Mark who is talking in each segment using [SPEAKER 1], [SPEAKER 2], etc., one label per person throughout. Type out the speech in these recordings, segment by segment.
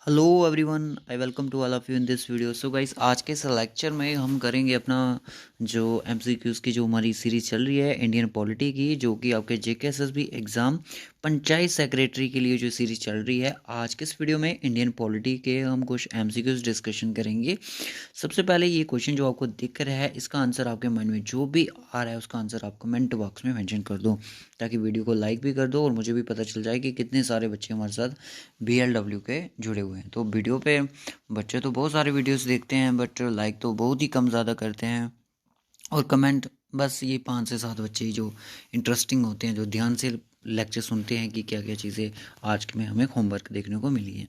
[SPEAKER 1] Hello everyone, I welcome to all of you in this video. So guys, आज के इस lecture में हम करेंगे अपना जो एमसीक्यूज़ की जो हमारी सीरीज चल रही है इंडियन पॉलिटी की, जो कि आपके जेकेएसएसबी एग्ज़ाम पंचायत सेक्रेटरी के लिए जो सीरीज चल रही है। आज के इस वीडियो में इंडियन पॉलिटी के हम कुछ एमसीक्यूज़ डिस्कशन करेंगे। सबसे पहले ये क्वेश्चन जो आपको दिख रहा है, इसका आंसर आपके माइंड में जो भी आ रहा है उसका आंसर आप कमेंट बॉक्स में मेंशन कर दो, ताकि वीडियो को लाइक भी कर दो और मुझे भी पता चल जाए कि कितने सारे बच्चे हमारे साथ BLW के जुड़े हुए हैं। तो वीडियो पे बच्चे तो बहुत सारे वीडियोस देखते हैं, बट लाइक तो बहुत ही कम ज़्यादा करते हैं, और कमेंट बस ये 5 से 7 बच्चे ही जो इंटरेस्टिंग होते हैं, जो ध्यान से लेक्चर सुनते हैं कि क्या क्या चीज़ें आज में हमें होमवर्क देखने को मिली है।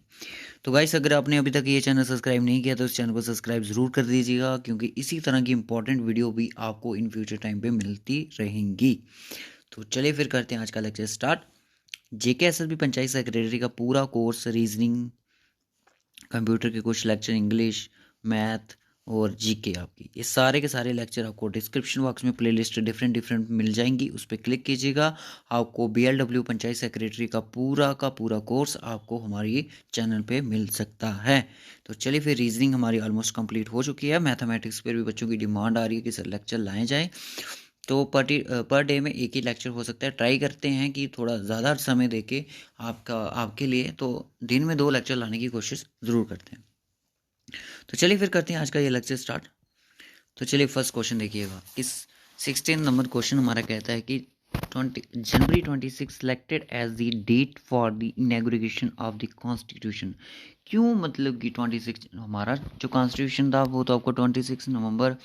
[SPEAKER 1] तो गाइस, अगर आपने अभी तक ये चैनल सब्सक्राइब नहीं किया तो इस चैनल को सब्सक्राइब ज़रूर कर दीजिएगा, क्योंकि इसी तरह की इंपॉर्टेंट वीडियो भी आपको इन फ्यूचर टाइम पे मिलती रहेंगी। तो चलिए फिर करते हैं आज का lecture start. JKSSB panchayat secretary का पूरा कोर्स रीजनिंग, कंप्यूटर के कुछ लेक्चर, इंग्लिश, मैथ और जीके, आपकी ये सारे के सारे लेक्चर आपको डिस्क्रिप्शन बॉक्स में प्लेलिस्ट डिफरेंट डिफरेंट मिल जाएंगी, उस पर क्लिक कीजिएगा। आपको BLW पंचायत सेक्रेटरी का पूरा कोर्स आपको हमारी चैनल पे मिल सकता है। तो चलिए फिर, रीजनिंग हमारी ऑलमोस्ट कंप्लीट हो चुकी है। मैथमेटिक्स पर भी बच्चों की डिमांड आ रही है कि सर लेक्चर लाए जाए, तो पर डे में एक ही लेक्चर हो सकता है। ट्राई करते हैं कि थोड़ा ज़्यादा समय देके आपके लिए तो दिन में 2 लेक्चर लाने की कोशिश ज़रूर करते हैं। तो चलिए फिर करते हैं आज का ये लेक्चर स्टार्ट। तो चलिए फर्स्ट क्वेश्चन देखिएगा। इस 16 नंबर क्वेश्चन हमारा कहता है कि 20 January 26 selected as the date for the inauguration of the constitution. क्यों, मतलब कि 26 हमारा जो कॉन्स्टिट्यूशन था वो तो आपको 26 नवंबर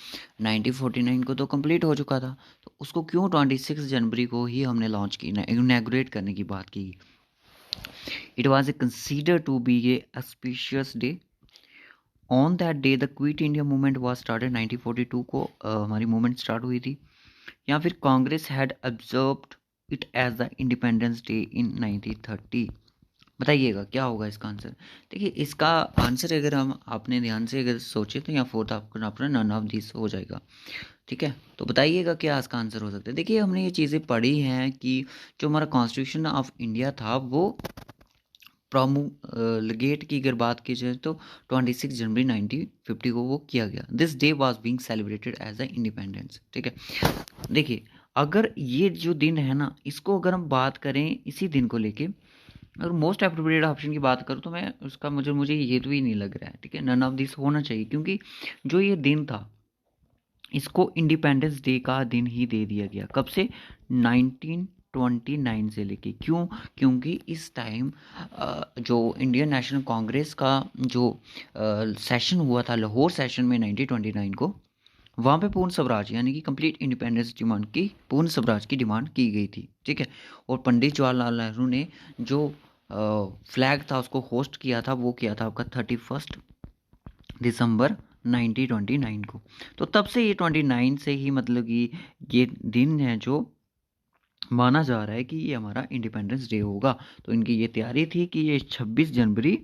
[SPEAKER 1] 1949 को तो कंप्लीट हो चुका था, तो उसको क्यों 26 जनवरी को ही हमने लॉन्च की, इनॉग्रेट करने की बात की। It was a consider to be a auspicious day. On that day the quit India movement was started. 1942 को हमारी मूवमेंट स्टार्ट हुई थी। या फिर Congress had observed it as the independence day in 1930। बताइएगा क्या होगा इसका आंसर। देखिए, इसका आंसर अगर हम आपने ध्यान से अगर सोचे तो यहाँ फोर्थ आपका अपना नन ऑफ दिस हो जाएगा। ठीक है, तो बताइएगा क्या इसका आंसर हो सकता है। देखिए, हमने ये चीज़ें पढ़ी हैं कि जो हमारा कॉन्स्टिट्यूशन ऑफ इंडिया था वो प्रोमुलगेट की अगर बात की जाए तो 26 जनवरी 1950 को वो किया गया। This day was being celebrated as the independence. ठीक है, देखिए, अगर ये जो दिन है ना, इसको अगर हम बात करें इसी दिन को लेके, अगर मोस्ट अप्रोप्रिएट ऑप्शन की बात करूँ तो मैं उसका मुझे ये तो ही नहीं लग रहा है। ठीक है, नन ऑफ दिस होना चाहिए, क्योंकि जो ये दिन था इसको इंडिपेंडेंस डे का दिन ही दे दिया गया। कब से? 1929 से लेके। क्यों? क्योंकि इस टाइम जो इंडियन नेशनल कांग्रेस का जो सेशन हुआ था, लाहौर सेशन में 1929 को, वहाँ पे पूर्ण स्वराज यानी कि कंप्लीट इंडिपेंडेंस डिमांड की, पूर्ण स्वराज की डिमांड की गई थी। ठीक है, और पंडित जवाहरलाल नेहरू ने जो फ्लैग था उसको होस्ट किया था, वो किया था आपका 31 दिसंबर 1929 को। तो तब से ये 29 से ही, मतलब कि ये दिन है जो माना जा रहा है कि ये हमारा इंडिपेंडेंस डे होगा। तो इनकी ये तैयारी थी कि ये 26 जनवरी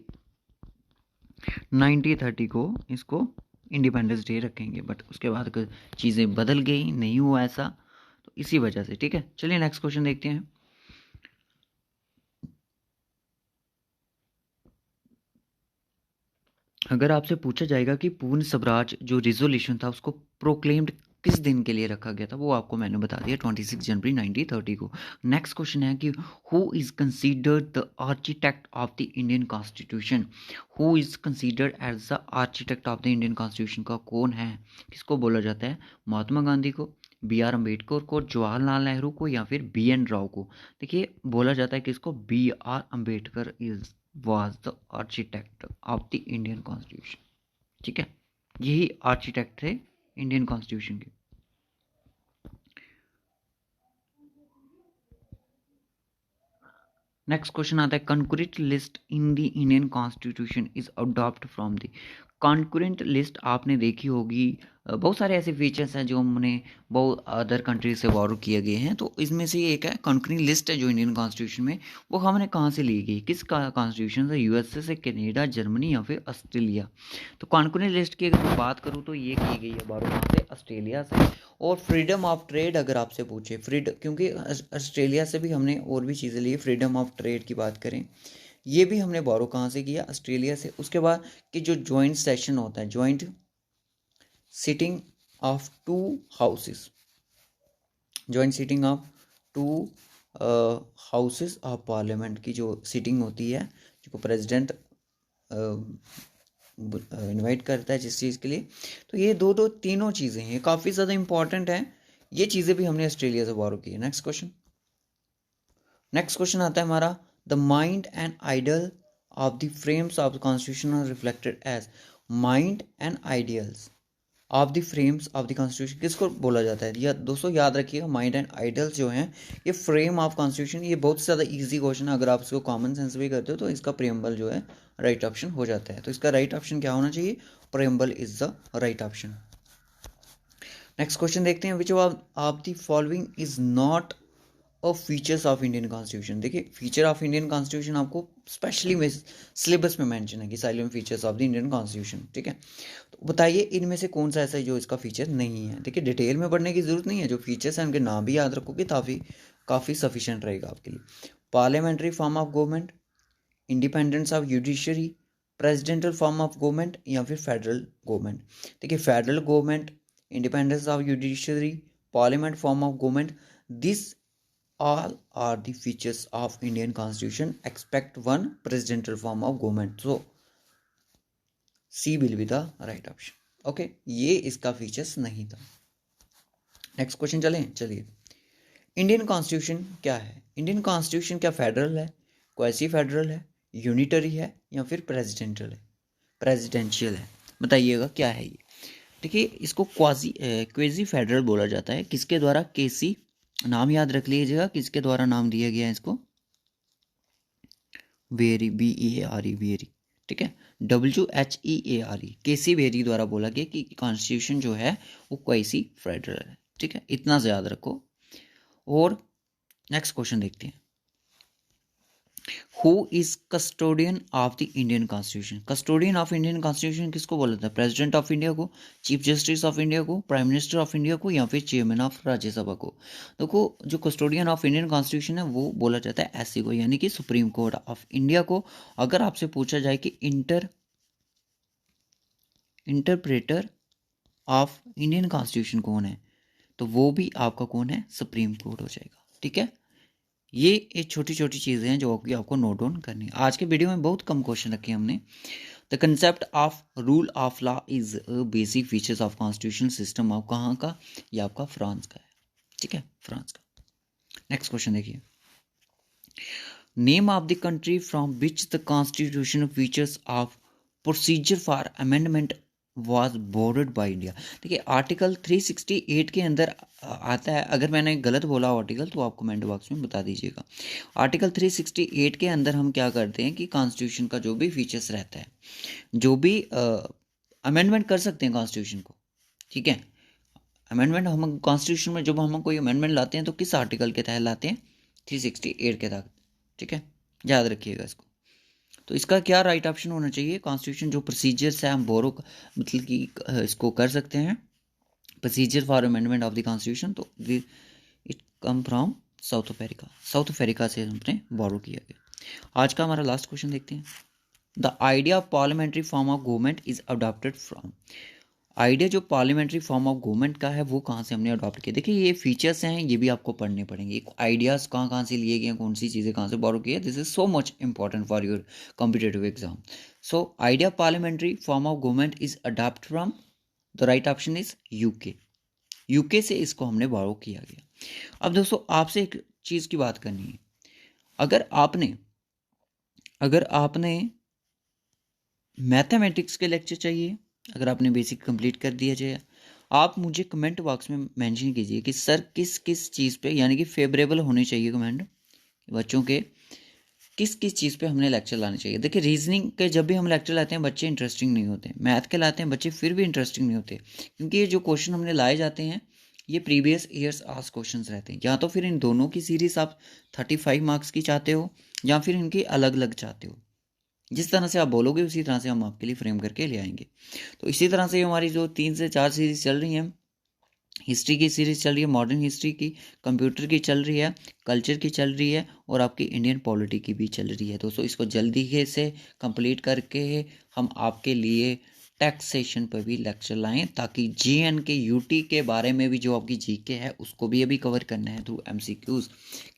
[SPEAKER 1] 1930 को इसको इंडिपेंडेंस डे रखेंगे, बट उसके बाद चीज़ें बदल गई, नहीं हुआ ऐसा, तो इसी वजह से। ठीक है, चलिए नेक्स्ट क्वेश्चन देखते हैं। अगर आपसे पूछा जाएगा कि पूर्ण स्वराज जो रिजोल्यूशन था उसको प्रोक्लेम्ड किस दिन के लिए रखा गया था, वो आपको मैंने बता दिया, 26 जनवरी 1930 को। नेक्स्ट क्वेश्चन है कि who is considered the architect of the Indian constitution. Who is considered as the architect of the Indian constitution का कौन है, किसको बोला जाता है? महात्मा गांधी को, BR अम्बेडकर को, जवाहरलाल नेहरू को, या फिर BN राव को। देखिए, बोला जाता है कि इसको BR Ambedkar is was the architect of the Indian Constitution। ठीक है, यही आर्किटेक्ट थे इंडियन कॉन्स्टिट्यूशन के। नेक्स्ट क्वेश्चन आता है, concurrent list in the Indian constitution is adopt from the. Concurrent list आपने देखी होगी, बहुत सारे ऐसे फीचर्स हैं जो हमने बहुत अदर कंट्रीज से बोरो किए गए हैं, तो इसमें से एक है कॉन्करेंट लिस्ट है जो इंडियन कॉन्स्टिट्यूशन में, वो हमने कहाँ से ली गई, किस कॉन्स्टिट्यूशन से? USA से, कनाडा, जर्मनी या फिर ऑस्ट्रेलिया। तो कॉन्करेंट लिस्ट की अगर मैं बात करूँ तो ये की गई है बोरो कहाँ से? ऑस्ट्रेलिया से। और फ्रीडम ऑफ ट्रेड अगर आपसे पूछे, क्योंकि ऑस्ट्रेलिया से भी हमने और भी चीज़ें ली, फ्रीडम ऑफ ट्रेड की बात करें ये भी हमने बोरो कहाँ से किया, ऑस्ट्रेलिया से। उसके बाद कि जो ज्वाइंट सेशन होता है, joint sitting of to houses, joint sitting of to houses of parliament की जो सिटिंग होती है, जो प्रेसिडेंट इनवाइट करता है जिस चीज़ के लिए, तो ये दो तीनों चीज़ें हैं, काफ़ी ज़्यादा इंपॉर्टेंट हैं। ये चीज़ें भी हमने ऑस्ट्रेलिया से बोरो की है। नेक्स्ट क्वेश्चन आता है हमारा, the mind and ideal of the frames of the constitution are reflected as. Mind and ideals of the frames of the constitution किसको बोला जाता है? या दोस्तों याद रखिएगा, माइंड एंड आइडियल्स जो हैं ये फ्रेम ऑफ कॉन्स्टिट्यूशन, ये बहुत ज़्यादा इजी क्वेश्चन है। अगर आप इसको कॉमन सेंस भी करते हो तो इसका प्रेम्बल जो है राइट ऑप्शन हो जाता है। तो इसका राइट ऑप्शन क्या होना चाहिए? Preamble is the right option. Next question देखते हैं, which of the following is not और फीचर्स ऑफ इंडियन कॉन्स्टिट्यूशन। देखिए, फीचर ऑफ इंडियन कॉन्स्टिट्यूशन आपको स्पेशली में सिलेबस में मेंशन है कि salient features of the Indian constitution, ठीक है। तो बताइए इनमें से कौन सा ऐसा है जो इसका फीचर नहीं है। देखिए, डिटेल में पढ़ने की जरूरत नहीं है, जो फीचर्स हैं उनके नाम भी याद रखोगे काफ़ी सफिशिएंट रहेगा आपके लिए। Parliamentary form of government, independence of judiciary, presidential form of government, या फिर फेडरल गवर्नमेंट। देखिए, federal government, independence of judiciary, parliament form of government, this all are the features of Indian Constitution except one, presidential form of government. So C will be the right option. Okay, ये इसका features नहीं था। Next question चलिए, Indian constitution क्या है? Indian constitution क्या federal है, quasi federal है, यूनिटरी है, या फिर प्रेसिडेंशियल है? बताइएगा क्या है ये। देखिए, इसको क्वाजी फेडरल बोला जाता है। किसके द्वारा? केसी, नाम याद रख लीजिएगा किसके द्वारा नाम दिया गया है इसको, वेरी, BEARE, वेरी, ठीक है, WHEARE, केसी वेरी द्वारा बोला गया कि कॉन्स्टिट्यूशन जो है वो क्वासी फेडरल है, ठीक है, इतना से याद रखो। और नेक्स्ट क्वेश्चन देखते हैं, who is custodian of the Indian constitution? Custodian of Indian constitution किसको बोला था? प्रेसिडेंट ऑफ इंडिया को, चीफ जस्टिस ऑफ इंडिया को, प्राइम मिनिस्टर ऑफ इंडिया को, या फिर चेयरमैन ऑफ राज्यसभा को? देखो, जो कस्टोडियन ऑफ इंडियन कॉन्स्टिट्यूशन है वो बोला जाता है एससी को, यानी कि सुप्रीम कोर्ट ऑफ इंडिया को। अगर आपसे पूछा जाए कि इंटरप्रेटर ऑफ इंडियन कॉन्स्टिट्यूशन कौन है, तो वो भी आपका कौन है? सुप्रीम कोर्ट हो जाएगा, ठीक है। ये छोटी छोटी चीज़ें हैं जो कि आपको नोट डाउन करनी है। आज के वीडियो में बहुत कम क्वेश्चन रखे हमने। The concept of rule of law is basic features of constitutional system of कहाँ का? ये आपका फ्रांस का है, ठीक है, फ्रांस का। नेक्स्ट क्वेश्चन देखिए, name of the country from which the constitutional features of procedure for amendment was boarded by India. देखिए, आर्टिकल 368 के अंदर आता है। अगर मैंने गलत बोला आर्टिकल तो आप कमेंट बॉक्स में बता दीजिएगा। आर्टिकल 368 के अंदर हम क्या करते हैं कि कॉन्स्टिट्यूशन का जो भी फीचर्स रहता है, जो भी अमेंडमेंट कर सकते हैं कॉन्स्टिट्यूशन को, ठीक है। अमेंडमेंट हम कॉन्स्टिट्यूशन में जब हम कोई अमेंडमेंट लाते हैं तो किस आर्टिकल के तहत लाते हैं? 368 के तहत, ठीक है, याद रखिएगा इसको। तो इसका क्या राइट ऑप्शन होना चाहिए? कॉन्स्टिट्यूशन जो प्रोसीजर्स है हम बोरो मतलब कि इसको कर सकते हैं, procedure for amendment of the constitution, तो it come from South Africa से हमने बोरो किया गया। आज का हमारा लास्ट क्वेश्चन देखते हैं, the idea of parliamentary form of government is adopted from. Idea जो पार्लियामेंट्री फॉर्म ऑफ गवर्नमेंट का है वो कहाँ से हमने अडॉप्ट किया? देखिए, ये फीचर्स हैं, ये भी आपको पढ़ने पड़ेंगे। आइडियाज़ कहाँ से लिए गए, कौन सी चीज़ें कहाँ से बोरो की है, this is so much important for your competitive exam. So idea parliamentary form of government is adopt from, the right option is UK से इसको हमने बोरो किया गया। अब दोस्तों, आपसे एक चीज़ की बात करनी है, अगर आपने मैथमेटिक्स के लेक्चर चाहिए, अगर आपने बेसिक कंप्लीट कर दिया जाए, आप मुझे कमेंट बॉक्स में मेंशन कीजिए कि सर किस किस चीज़ पे, यानी कि फेवरेबल होने चाहिए कमेंट बच्चों के, किस किस चीज़ पे हमने लेक्चर लाने चाहिए। देखिए, रीजनिंग के जब भी हम लेक्चर लाते हैं बच्चे इंटरेस्टिंग नहीं होते, मैथ के लाते हैं बच्चे फिर भी इंटरेस्टिंग नहीं होते, क्योंकि ये जो क्वेश्चन हमने लाए जाते हैं ये प्रीवियस ईयर्स आस्क्ड क्वेश्चन रहते हैं। या तो फिर इन दोनों की सीरीज आप 35 मार्क्स की चाहते हो, या फिर इनकी अलग अलग चाहते हो। जिस तरह से आप बोलोगे उसी तरह से हम आपके लिए फ्रेम करके ले आएंगे। तो इसी तरह से हमारी जो 3 से 4 सीरीज चल रही हैं, हिस्ट्री की सीरीज़ चल रही है, मॉडर्न हिस्ट्री की, कंप्यूटर की चल रही है, कल्चर की चल रही है और आपकी इंडियन पॉलिटी की भी चल रही है दोस्तों। इसको जल्दी से कंप्लीट करके हम आपके लिए टैक्सेशन पर भी लेक्चर लाएं, ताकि जीएन के यूटी के बारे में भी जो आपकी जीके है उसको भी अभी कवर करना है थ्रू एमसीक्यूज़,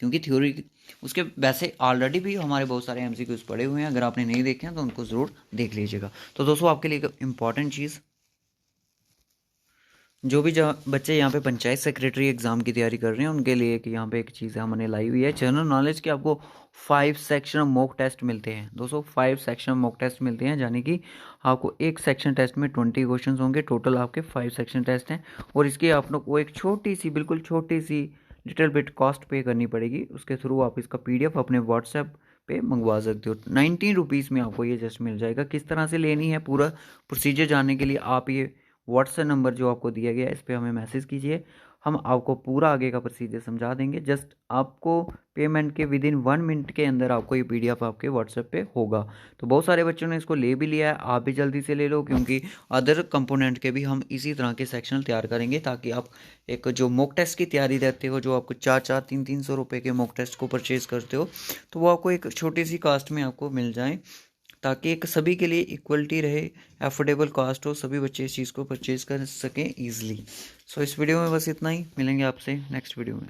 [SPEAKER 1] क्योंकि थ्योरी उसके वैसे ऑलरेडी भी हमारे बहुत सारे एमसीक्यूज़ पड़े हुए हैं। अगर आपने नहीं देखे हैं तो उनको ज़रूर देख लीजिएगा। तो दोस्तों आपके लिए एक इम्पॉर्टेंट चीज़, जो भी बच्चे यहाँ पे पंचायत सेक्रेटरी एग्ज़ाम की तैयारी कर रहे हैं उनके लिए कि यहाँ पे एक चीज़ हमने लाई हुई है, जनरल नॉलेज के आपको 5 सेक्शन मॉक टेस्ट मिलते हैं दोस्तों। 5 सेक्शन मॉक टेस्ट मिलते हैं, यानी कि आपको एक सेक्शन टेस्ट में 20 क्वेश्चन होंगे। टोटल आपके 5 सेक्शन टेस्ट हैं और इसकी आप लोग को एक छोटी सी, बिल्कुल छोटी सी लिटिल बिट कॉस्ट पे करनी पड़ेगी। उसके थ्रू आप इसका PDF अपने व्हाट्सएप पे मंगवा सकते हो। 19 रुपीज़ में आपको ये जस्ट मिल जाएगा। किस तरह से लेनी है, पूरा प्रोसीजर जानने के लिए आप ये व्हाट्सएप नंबर जो आपको दिया गया है इस पर हमें मैसेज कीजिए, हम आपको पूरा आगे का प्रोसीजर समझा देंगे। जस्ट आपको पेमेंट के विदिन 1 मिनट के अंदर आपको ये PDF आपके व्हाट्सएप पे होगा। तो बहुत सारे बच्चों ने इसको ले भी लिया है, आप भी जल्दी से ले लो, क्योंकि अदर कंपोनेंट के भी हम इसी तरह के सेक्शनल तैयार करेंगे, ताकि आप एक जो मॉक टेस्ट की तैयारी रहते हो, जो आपको 400-300 रुपये के मॉक टेस्ट को परचेज़ करते हो, तो वो आपको एक छोटी सी कास्ट में आपको मिल जाए, ताकि एक सभी के लिए इक्वलिटी रहे, अफोर्डेबल कॉस्ट हो, सभी बच्चे इस चीज़ को परचेज़ कर सकें ईजिली। सो इस वीडियो में बस इतना ही, मिलेंगे आपसे नेक्स्ट वीडियो में।